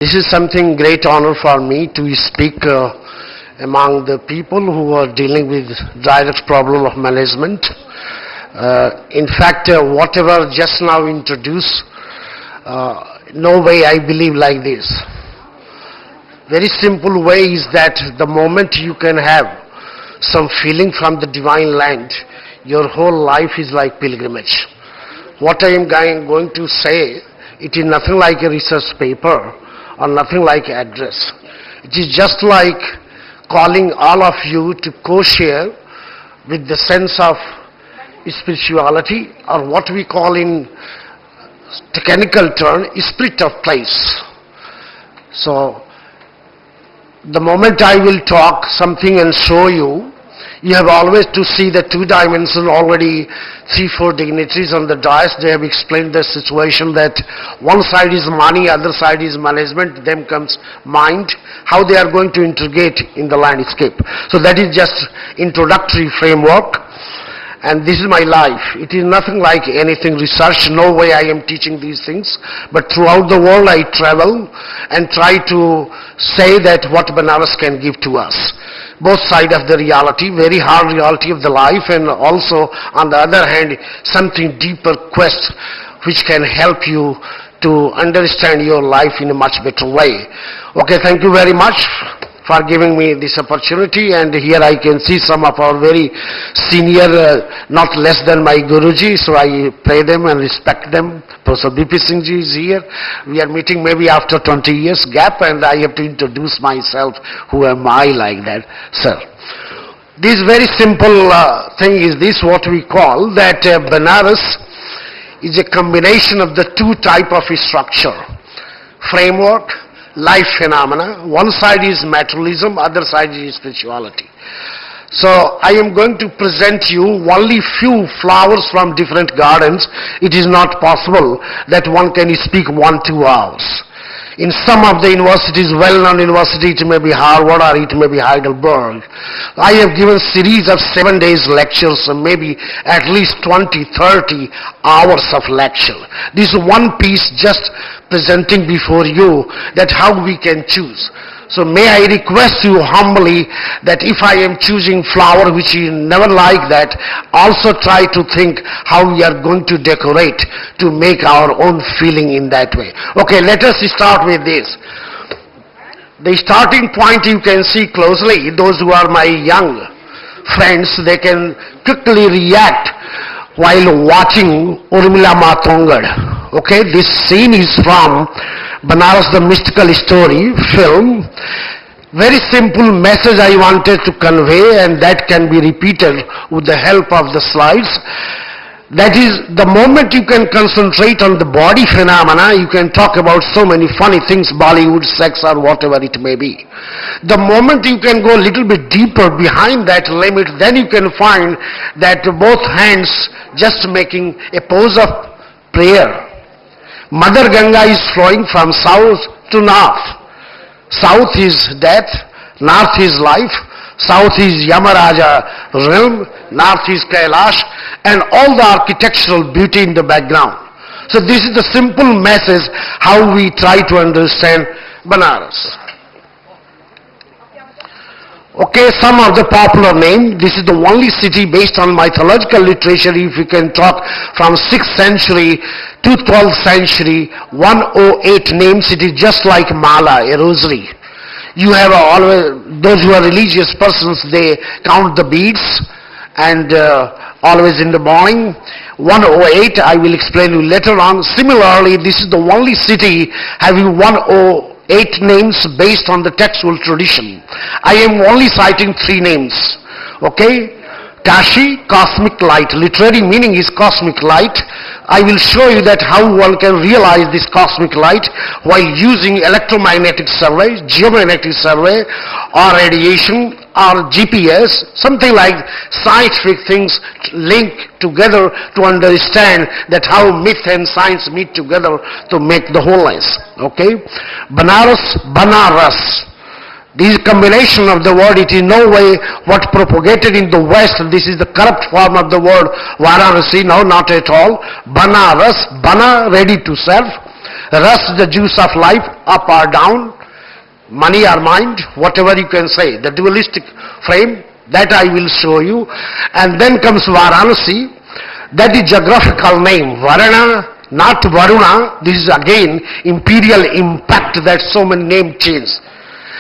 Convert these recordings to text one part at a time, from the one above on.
This is something great honor for me to speak among the people who are dealing with direct problem of management. In fact, whatever just now introduced, no way I believe like this. Very simple way is that the moment you can have some feeling from the divine land, your whole life is like pilgrimage. What I am going to say, it is nothing like a research paper or nothing like address. It is just like calling all of you to co-share with the sense of spirituality, or what we call in technical term, spirit of place. So, the moment I will talk something and show you, you have always to see the two dimensions. Already 3-4 dignitaries on the dais, they have explained the situation that one side is money, other side is management, then comes mind, how they are going to integrate in the landscape. So that is just introductory framework, and this is my life. It is nothing like anything research, no way I am teaching these things, but throughout the world I travel and try to say that what Banaras can give to us. Both sides of the reality, very hard reality of the life, and also on the other hand something deeper quest which can help you to understand your life in a much better way. Okay, thank you very much for giving me this opportunity, and here I can see some of our very senior, not less than my Guruji, so I pray them and respect them. Professor Deptt Singh Ji is here. We are meeting maybe after 20 years gap, and I have to introduce myself. Who am I like that, sir? This very simple thing is this, what we call that Banaras is a combination of the two type of structure, framework, life phenomena. One side is materialism, other side is spirituality. So I am going to present you only few flowers from different gardens. It is not possible that one can speak 1-2 hours. In some of the universities, well-known university, it may be Harvard or it may be Heidelberg. I have given series of 7 days lectures, so maybe at least 20-30 hours of lecture. This one piece just presenting before you that how we can choose. So may I request you humbly that if I am choosing flower which is never like that, also try to think how we are going to decorate to make our own feeling in that way. Okay, let us start with this. The starting point you can see closely. Those who are my young friends, they can quickly react while watching Urmila Matongad. Okay, this scene is from Banaras the Mystical Story film. Very simple message I wanted to convey, and that can be repeated with the help of the slides. That is, the moment you can concentrate on the body phenomena, you can talk about so many funny things, Bollywood, sex, or whatever it may be. The moment you can go a little bit deeper behind that limit, then you can find that both hands just making a pose of prayer. Mother Ganga is flowing from south to north. South is death, north is life, south is Yamaraja realm, north is Kailash, and all the architectural beauty in the background. So this is the simple message how we try to understand Banaras. Okay, some of the popular names. This is the only city based on mythological literature, if you can talk from 6th century to 12th century, 108 names. It is just like Mala, a rosary. You have always, those who are religious persons, they count the beads, and always in the morning. 108, I will explain you later on. Similarly, this is the only city having 108 names based on the textual tradition. I am only citing 3 names. Okay? Kashi, cosmic light. Literary meaning is cosmic light. I will show you that how one can realize this cosmic light while using electromagnetic survey, geomagnetic survey, or radiation, or GPS, something like scientific things linked together to understand that how myth and science meet together to make the wholeness. Okay? Banaras, Banaras. This combination of the word, it is no way what propagated in the West. This is the corrupt form of the word Varanasi. No, not at all. Banaras, Bana, ready to serve. rush the juice of life, up or down, money or mind, whatever you can say, the dualistic frame, that I will show you. And then comes Varanasi, that is geographical name, Varana, not Varuna. This is again imperial impact that so many name change.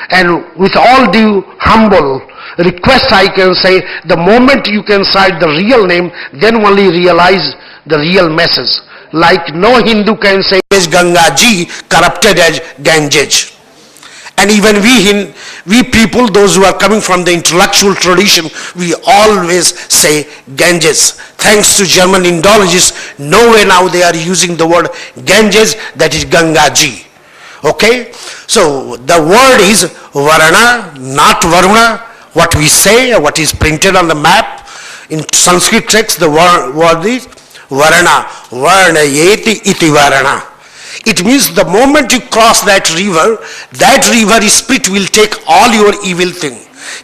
And with all due humble request, I can say, the moment you can cite the real name, then only realize the real message. Like no Hindu can say Ganga Ji corrupted as Ganges. And even we people, those who are coming from the intellectual tradition, we always say Ganges. Thanks to German Indologists, nowhere now they are using the word Ganges, that is Ganga Ji. Okay? So the word is Varana, not Varuna. What we say, what is printed on the map, in Sanskrit text, the word is Varana. Varnayeti iti Varana. It means the moment you cross that river spirit will take all your evil thing,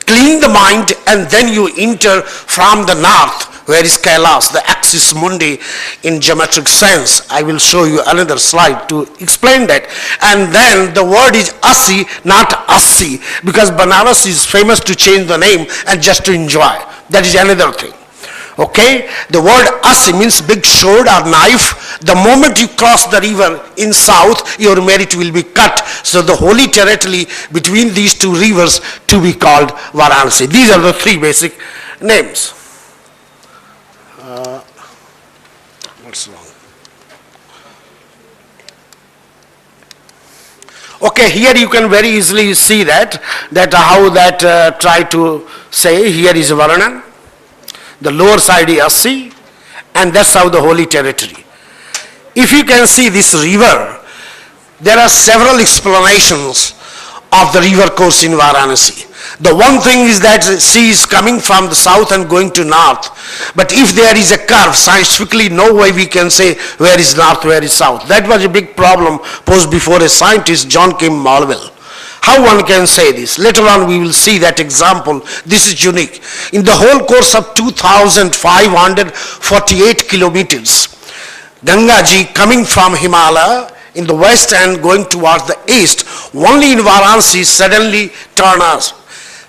clean the mind, and then you enter from the north, where is Kailas, the axis mundi in geometric sense. I will show you another slide to explain that. And then the word is Asi, not Assi, because Banaras is famous to change the name and just to enjoy. That is another thing. Okay, the word Asi means big sword or knife. The moment you cross the river in south, your merit will be cut. So the holy territory between these two rivers to be called Varanasi. These are the three basic names. What's wrong? Okay, here you can very easily see that how that try to say. Here is Varana. The lower side is Assi, and that's how the holy territory. If you can see this river, there are several explanations of the river course in Varanasi. The one thing is that sea is coming from the south and going to north. But if there is a curve, scientifically no way we can say where is north, where is south. That was a big problem posed before a scientist, John Kim Malwell. How one can say this? Later on we will see that example. This is unique. In the whole course of 2,548 kilometers, Ganga Ji coming from Himalaya in the west and going towards the east, only in Varanasi suddenly turn us.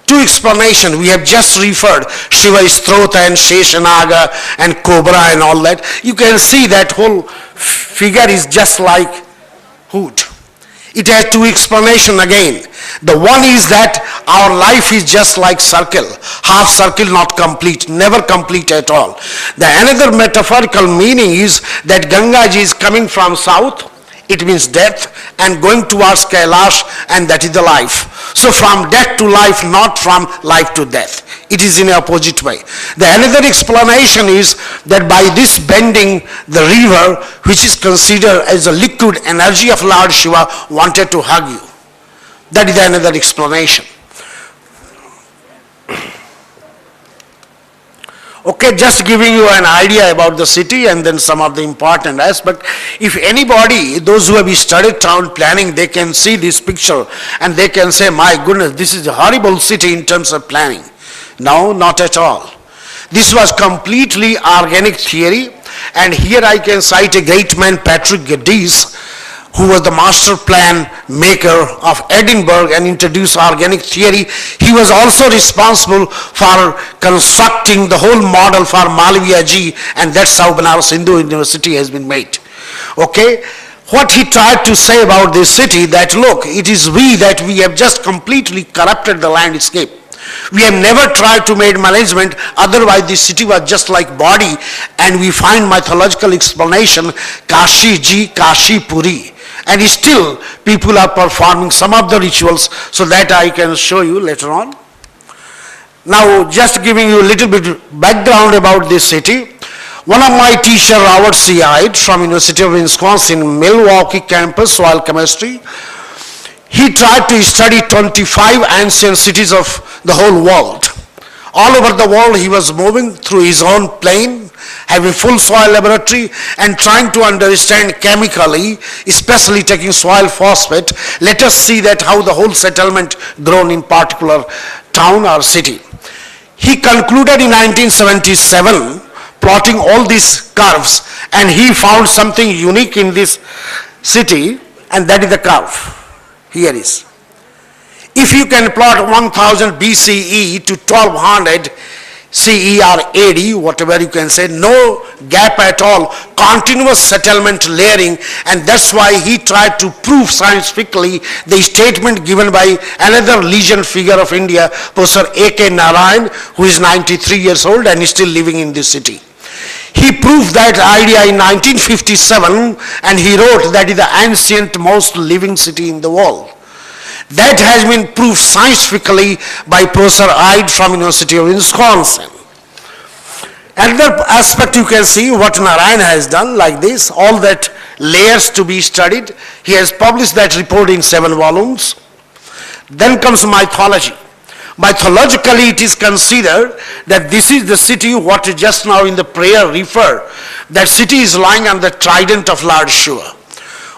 Two explanations we have just referred, Shiva is Strota and Sheshanaga and Cobra and all that. You can see that whole figure is just like hood. It has two explanations again. The one is that our life is just like circle, half circle, not complete, never complete at all. The another metaphorical meaning is that Ganga Ji is coming from south, it means death, and going towards Kailash, and that is the life. So from death to life, not from life to death. It is in an opposite way. The another explanation is that by this bending, the river, which is considered as a liquid energy of Lord Shiva, wanted to hug you. That is another explanation. Okay, just giving you an idea about the city and then some of the important aspects. If anybody, those who have studied town planning, they can see this picture and they can say, my goodness, this is a horrible city in terms of planning. No, not at all. This was completely organic theory, and here I can cite a great man, Patrick Geddes, who was the master plan maker of Edinburgh and introduced organic theory. He was also responsible for constructing the whole model for Malviya Ji, and that's how Banaras Hindu University has been made. Okay? What he tried to say about this city, that look, it is we that we have just completely corrupted the landscape. We have never tried to make management, otherwise this city was just like body, and we find mythological explanation, Kashi Ji, Kashi Puri. And still people are performing some of the rituals, so that I can show you later on. Now just giving you a little bit background about this city. One of my teacher, Robert C. Hyde from University of Wisconsin, Milwaukee campus, soil chemistry, he tried to study 25 ancient cities of the whole world. All over the world he was moving through his own plane, having full soil laboratory and trying to understand chemically, especially taking soil phosphate. Let us see that how the whole settlement grown in particular town or city. He concluded in 1977, plotting all these curves, and he found something unique in this city. and that is the curve. Here is. If you can plot 1000 BCE to 1200 CE or AD, whatever you can say, no gap at all, continuous settlement layering, and that's why he tried to prove scientifically the statement given by another legend figure of India, Professor A.K. Narayan, who is 93 years old and is still living in this city. He proved that idea in 1957, and he wrote that is the ancient most living city in the world. That has been proved scientifically by Professor Ide from University of Wisconsin. Another aspect you can see what Narayan has done like this, all that layers to be studied. He has published that report in 7 volumes. Then comes mythology. Mythologically it is considered that this is the city what just now in the prayer refer. That city is lying on the trident of Lord Shiva.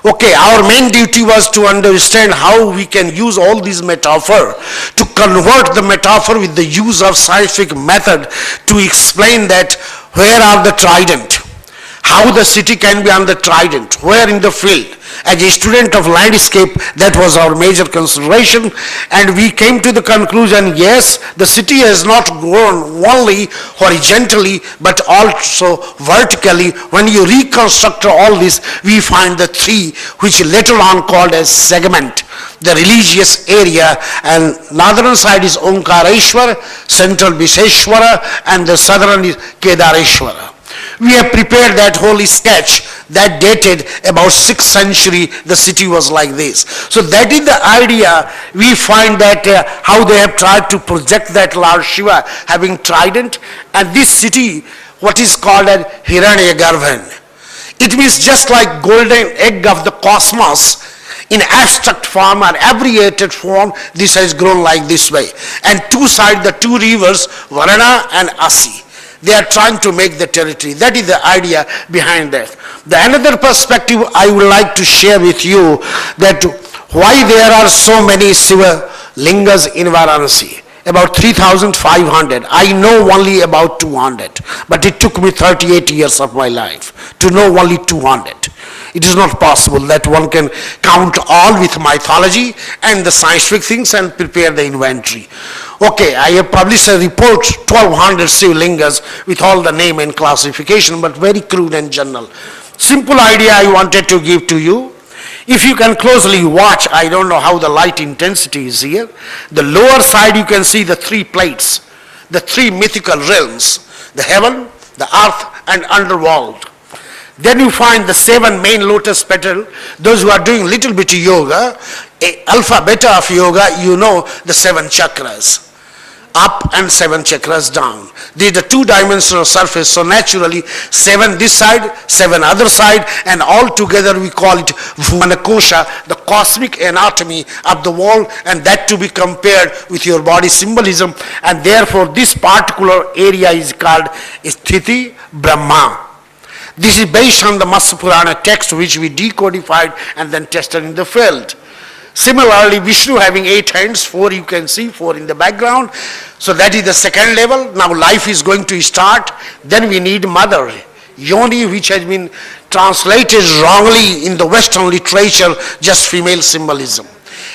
Okay, our main duty was to understand how we can use all these metaphor to convert the metaphor with the use of scientific method to explain that where are the trident, how the city can be on the trident, where in the field. As a student of landscape, that was our major consideration, and we came to the conclusion, yes, the city has not grown only horizontally but also vertically. When you reconstruct all this, we find the 3 which later on called as segment, the religious area, and northern side is Omkareshwar, central Visheshwara, and the southern is Kedareshwara. We have prepared that whole sketch that dated about 6th century, the city was like this. So that is the idea. We find that how they have tried to project that Lord Shiva having trident, and this city, what is called as Hiranyagarbhan. It means just like golden egg of the cosmos, in abstract form or abbreviated form, this has grown like this way. And 2 sides, the 2 rivers, Varana and Asi. They are trying to make the territory. That is the idea behind that. The another perspective I would like to share with you, that why there are so many Shiva lingas in Varanasi. About 3,500. I know only about 200. But it took me 38 years of my life to know only 200. It is not possible that one can count all with mythology and the scientific things and prepare the inventory. Okay, I have published a report, 1200 Shivalingas with all the name and classification, but very crude and general. Simple idea I wanted to give to you. If you can closely watch, I don't know how the light intensity is here. The lower side you can see the 3 plates, the 3 mythical realms, the heaven, the earth and underworld. Then you find the 7 main lotus petal. Those who are doing little bit of yoga, alpha, beta of yoga, you know the 7 chakras. Up and 7 chakras down. These are the 2-dimensional surface, so naturally 7 this side, 7 other side, and all together we call it Bhuvanakosha, the cosmic anatomy of the world, and that to be compared with your body symbolism, and therefore this particular area is called Sthiti Brahma. This is based on the Matsya Purana text which we decodified and then tested in the field. Similarly, Vishnu having 8 hands, 4 you can see, 4 in the background. So that is the second level. Now life is going to start. Then we need mother, Yoni, which has been translated wrongly in the Western literature, just female symbolism.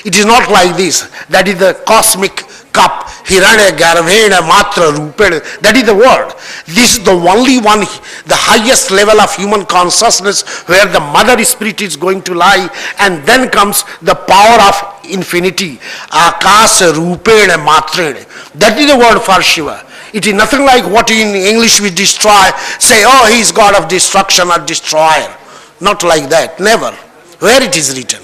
It is not like this. That is the cosmic cup, Hiranya Garvena Matra Rupena. That is the word. This is the only one, the highest level of human consciousness where the mother spirit is going to lie, and then comes the power of infinity. Akasa Rupena Matrena. That is the word for Shiva. It is nothing like what in English we destroy, say, oh, he is God of destruction or destroyer. Not like that, never. Where it is written?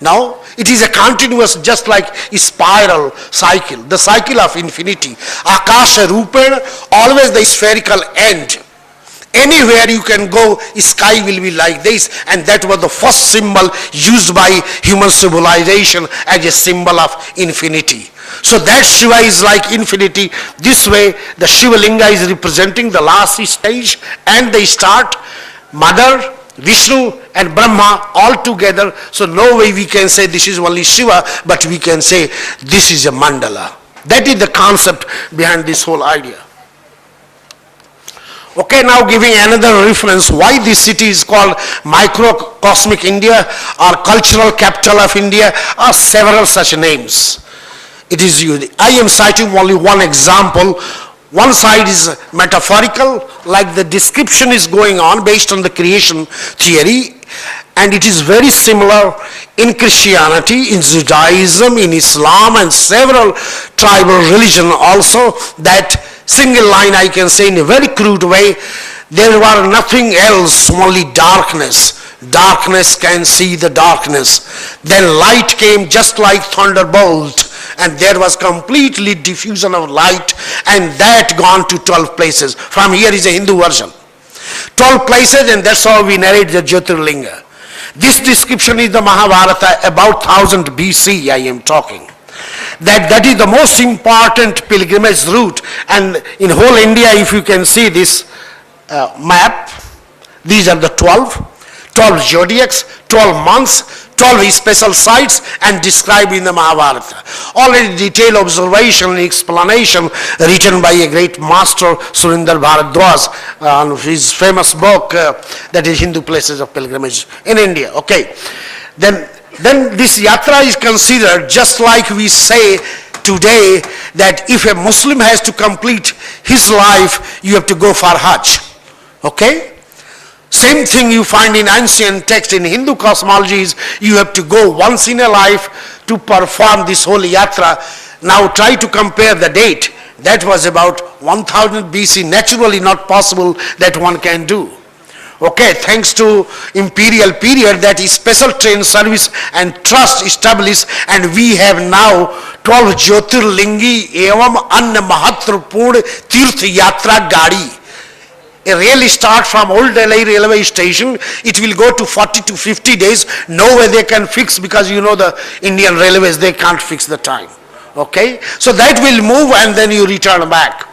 Now, it is a continuous, just like a spiral cycle, the cycle of infinity. Akasha Rupena, always the spherical end. Anywhere you can go, sky will be like this, and that was the first symbol used by human civilization as a symbol of infinity. So that Shiva is like infinity. This way, the Shiva Linga is representing the last stage and the start, Mother, Vishnu and Brahma all together. So no way we can say this is only Shiva, but we can say this is a mandala. That is the concept behind this whole idea. Okay, now giving another reference why this city is called microcosmic India or cultural capital of India or several such names. It is used. I am citing only one example. One side is metaphorical, like the description is going on based on the creation theory, and it is very similar in Christianity, in Judaism, in Islam, and several tribal religion also. That single line I can say in a very crude way, there were nothing else, only darkness. Darkness can see the darkness. Then light came just like thunderbolt, and there was completely diffusion of light, and that gone to 12 places. From here is a Hindu version. 12 places, and that's how we narrate the Jyotirlinga. This description is the Mahabharata, about 1000 BC I am talking. That is the most important pilgrimage route, and in whole India, if you can see this map, these are the 12 zodiacs, 12 months, 12 special sites, and described in the Mahabharata. Already detailed observation and explanation written by a great master, Surendra Bharadwaj, on his famous book, that is Hindu Places of Pilgrimage in India. Okay. Then this yatra is considered just like we say today that if a Muslim has to complete his life, you have to go for Hajj. Okay? Same thing you find in ancient text in Hindu cosmologies, you have to go once in a life to perform this whole yatra. Now try to compare the date. That was about 1000 BC, naturally not possible that one can do. Okay, thanks to imperial period, that is special train service and trust established, and we have now 12 Jyotirlingi evam Anna Mahatrapurna Tirth Yatra Gadi. It really starts from Old Delhi railway station. It will go to 40 to 50 days. No way they can fix, because you know the Indian railways, they can't fix the time. Okay? So that will move and then you return back.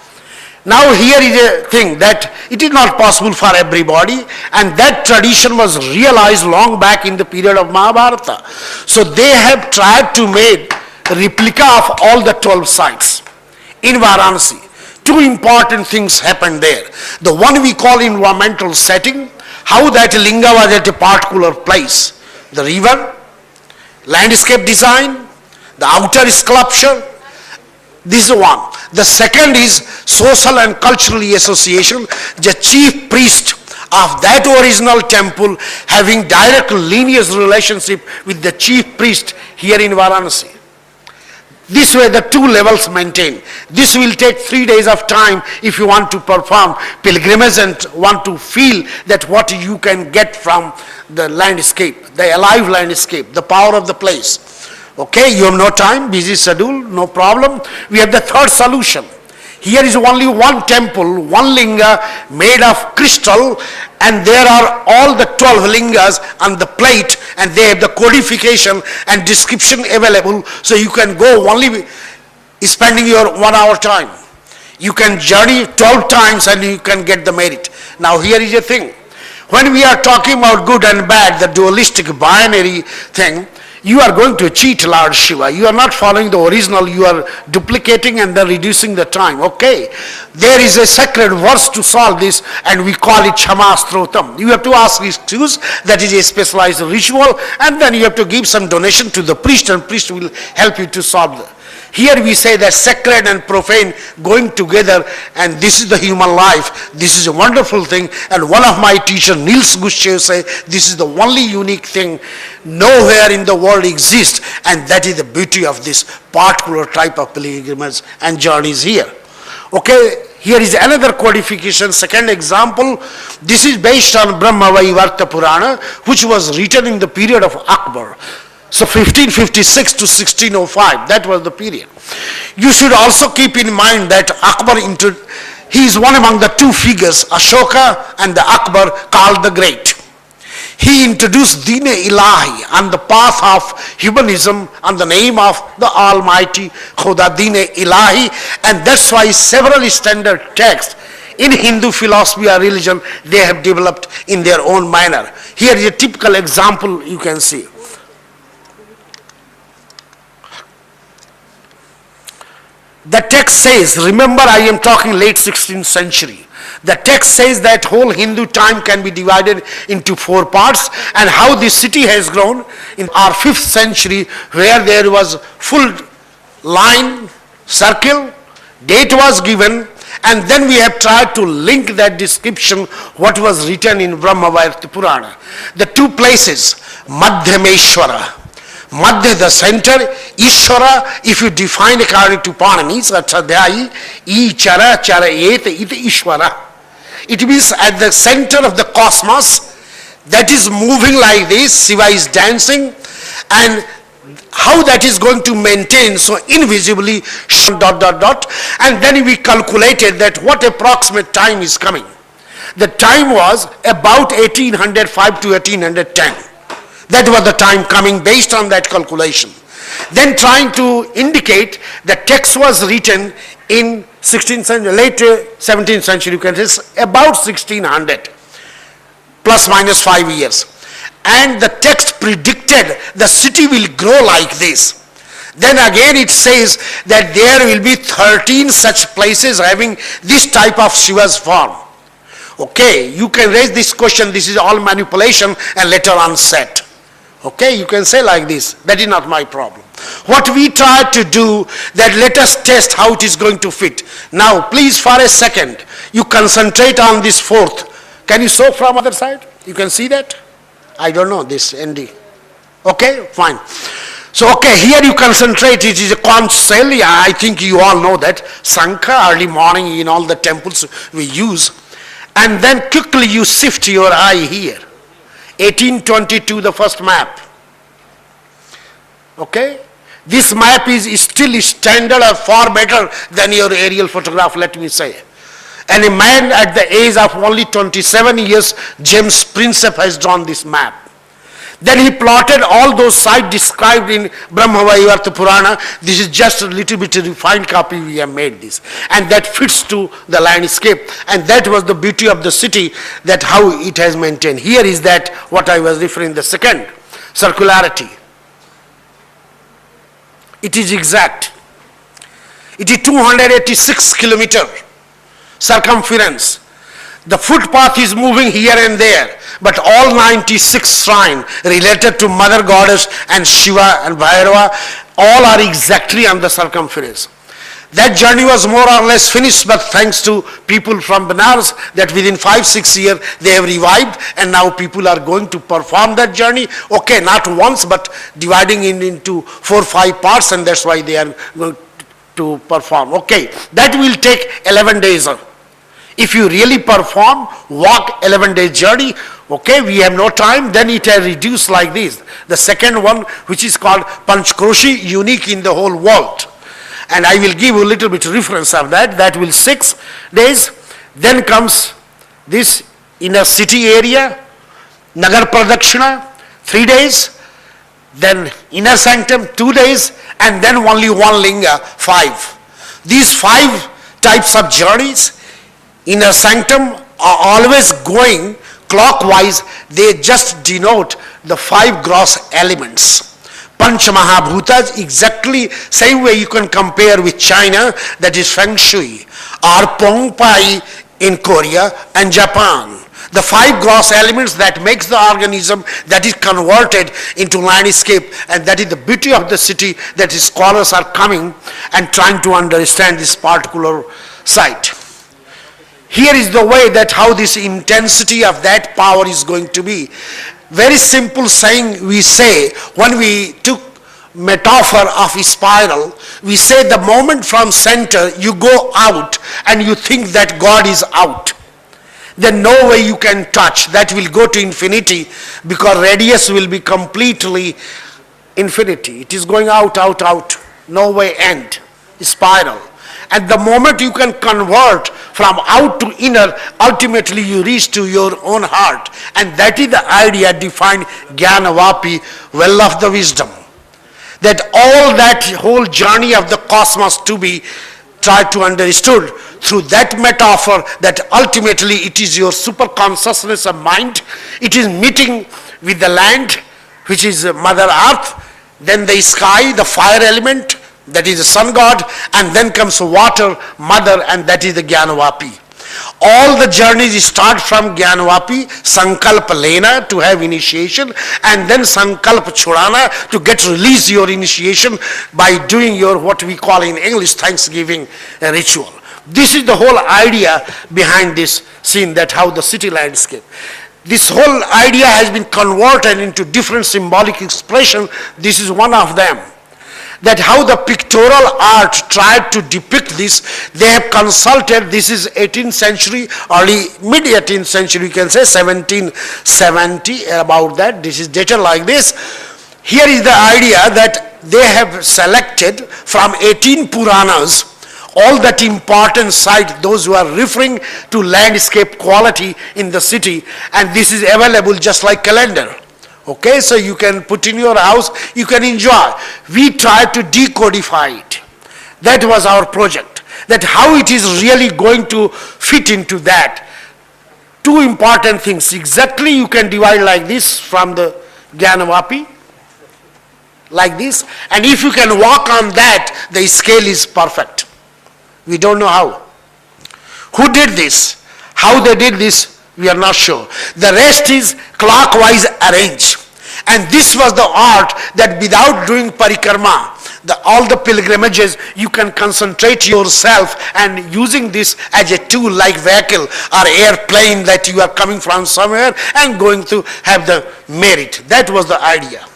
Now here is a thing that it is not possible for everybody, and that tradition was realized long back in the period of Mahabharata. So they have tried to make a replica of all the 12 sites in Varanasi. Two important things happened there. The one we call environmental setting, how that linga was at a particular place. The river, landscape design, the outer sculpture. This is one. The second is social and cultural association. The chief priest of that original temple having direct lineage relationship with the chief priest here in Varanasi. This way the two levels maintained. This will take 3 days of time if you want to perform pilgrimage and want to feel that what you can get from the landscape, the alive landscape, the power of the place. Okay, you have no time, busy schedule, no problem. We have the third solution. Here is only one temple, one linga made of crystal, and there are all the 12 lingas on the plate, and they have the codification and description available, so you can go only spending your 1 hour time. You can journey 12 times and you can get the merit. Now here is a thing. When we are talking about good and bad, the dualistic binary thing, you are going to cheat Lord Shiva. You are not following the original, you are duplicating and then reducing the time. Okay, there is a sacred verse to solve this, and we call it Shamastrotam. You have to ask excuse, that is a specialized ritual, and then you have to give some donation to the priest, and priest will help you to solve the. Here we say that sacred and profane going together, and this is the human life. This is a wonderful thing, and one of my teachers, Niels Guschew, say this is the only unique thing nowhere in the world exists, and that is the beauty of this particular type of pilgrimage and journeys here. Okay, here is another codification, second example. This is based on Brahma Vaivarta Purana, which was written in the period of Akbar. So 1556 to 1605, that was the period. You should also keep in mind that Akbar, he is one among the two figures, Ashoka and the Akbar, called the Great. He introduced Deen-e Ilahi on the path of humanism, on the name of the Almighty Khuda, Deen-e Ilahi, and that's why several standard texts in Hindu philosophy or religion, they have developed in their own manner. Here is a typical example you can see. The text says, remember I am talking late 16th century. The text says that whole Hindu time can be divided into 4 parts, and how this city has grown in our 5th century, where there was full line, circle, date was given, and then we have tried to link that description what was written in Brahmavayarta Purana. The 2 places, Madhyameshwara, Madhya the center, Ishvara, if you define according to Paninis, Achadhyayi, Ichara, Charayet, Iti Ishvara. It means at the center of the cosmos that is moving like this, Shiva is dancing, and how that is going to maintain so invisibly, ... and then we calculated that what approximate time is coming. The time was about 1805 to 1810. That was the time coming based on that calculation. Then trying to indicate the text was written in 16th century, late 17th century, you can say about 1600, plus minus 5 years. And the text predicted the city will grow like this. Then again it says that there will be 13 such places having this type of Shiva's form. Okay, you can raise this question, this is all manipulation and later on set. Okay, you can say like this, that is not my problem. What we try to do, that let us test how it is going to fit. Now, please for a second, you concentrate on this 4th. Can you show from other side? You can see that? I don't know this ND. Okay, fine. So, okay, here you concentrate, it is a conch shell, yeah, I think you all know that. Sankha, early morning in all the temples we use. And then quickly you shift your eye here. 1822, the first map. Okay? This map is still standard or far better than your aerial photograph, let me say. And a man at the age of only 27 years, James Prinsep, has drawn this map. Then he plotted all those sites described in Brahmavayarta Purana. This is just a little bit refined copy we have made this. And that fits to the landscape. And that was the beauty of the city, that how it has maintained. Here is that what I was referring, the second, circularity. It is exact. It is 286 kilometer circumference. The footpath is moving here and there, but all 96 shrines related to Mother Goddess and Shiva and Bhairava, all are exactly on the circumference. That journey was more or less finished, but thanks to people from Benares, that within 5-6 years they have revived, and now people are going to perform that journey. Okay, not once, but dividing it into 4-5 parts, and that's why they are going to perform. Okay, that will take 11 days. If you really perform, walk 11-day journey, okay, we have no time, then it has reduced like this. The second one, which is called Panchkroshi, unique in the whole world. And I will give you a little bit reference of that. That will 6 days. Then comes this inner city area, Nagar Pradakshina, 3 days. Then inner sanctum, 2 days. And then only one linga, 5. These 5 types of journeys, inner sanctum, are always going clockwise. They just denote the 5 gross elements. Panch Mahabhutas, exactly same way you can compare with China, that is Feng Shui, or Pong Pai in Korea and Japan. The 5 gross elements that makes the organism that is converted into landscape, and that is the beauty of the city, that scholars are coming and trying to understand this particular site. Here is the way that how this intensity of that power is going to be. Very simple saying we say, when we took metaphor of a spiral, we say the moment from center you go out and you think that God is out. Then no way you can touch, that will go to infinity, because radius will be completely infinity. It is going out, out, out, no way end, spiral. At the moment you can convert from out to inner, ultimately you reach to your own heart. And that is the idea defined Jnanavapi, well of the wisdom. That all that whole journey of the cosmos to be tried to understood through that metaphor, that ultimately it is your super consciousness of mind. It is meeting with the land, which is Mother Earth, then the sky, the fire element, that is the sun god, and then comes water, mother, and that is the Jnanavapi. All the journeys start from Gyanvapi, Sankalp Lena to have initiation, and then Sankalp Churana to get release your initiation by doing your what we call in English Thanksgiving ritual. This is the whole idea behind this scene, that how the city landscape. This whole idea has been converted into different symbolic expression. This is one of them. That how the pictorial art tried to depict this, they have consulted, this is 18th century, early mid-18th century, you can say 1770, about that. This is dated like this. Here is the idea that they have selected from 18 Puranas, all that important site, those who are referring to landscape quality in the city, and this is available just like calendar. Okay, so you can put in your house, you can enjoy. We tried to decodify it. That was our project. That how it is really going to fit into that. Two important things. Exactly you can divide like this from the Gyanvapi, like this. And if you can walk on that, the scale is perfect. We don't know how. Who did this? How they did this, we are not sure. The rest is clockwise arranged. And this was the art that without doing parikrama, all the pilgrimages, you can concentrate yourself and using this as a tool like vehicle or airplane that you are coming from somewhere and going to have the merit. That was the idea.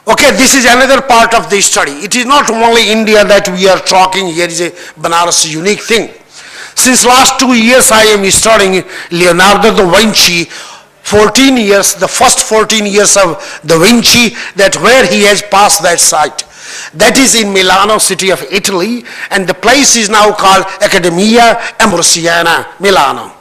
Okay, this is another part of the study. It is not only India that we are talking, here is a Banaras unique thing. Since last 2 years I am studying Leonardo da Vinci, 14 years, the first 14 years of da Vinci, that where he has passed that site. That is in Milano, city of Italy, and the place is now called Accademia Ambrosiana, Milano.